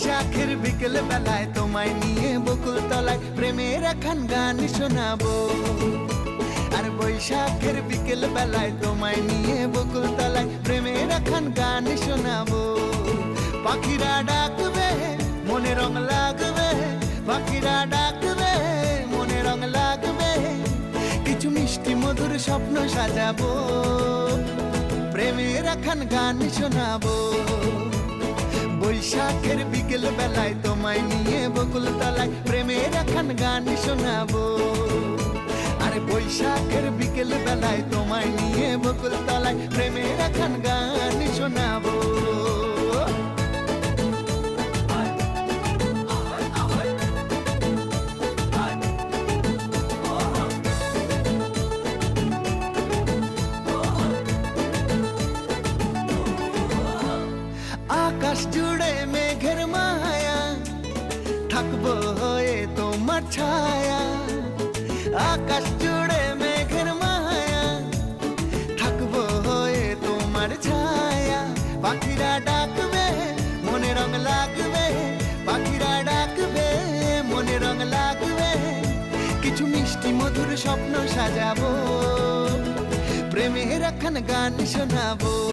বৈশাখের বিকেল বেলায় তোমায় নিয়ে বকুল তলায় প্রেমের একখান গান শোনাবো। আর বৈশাখের বিকেল বেলায় তোমায় নিয়ে বকুল তলায় প্রেমের একখান গান শোনাবো। পাখিরা ডাকবে মনে রং লাগবে, পাখিরা ডাকবে মনে রং লাগবে, কিছু মিষ্টি মধুর স্বপ্ন সাজাবো, প্রেমের একখান গান শোনাবো। বৈশাখের বিকেল বেলায় তোমায় নিয়ে বকুল তলায় প্রেমের একখান গান শোনাবো। আরে বৈশাখের বিকেল বেলায় তোমায় নিয়ে বকুল তলায় প্রেমের একখান গান শোনাবো। আকাশ জুড়ে মেঘের মায়া, থাকবো হয়ে তোমার ছায়া। আকাশ জুড়ে মেঘের মায়া, থাকবো হয়ে তোমার ছায়া। পাখিরা ডাকবে মনে রং লাগবে, পাখিরা ডাকবে মনে রং লাগবে, কিছু মিষ্টি মধুর স্বপ্ন সাজাবো, প্রেমের একখান গান শোনাবো।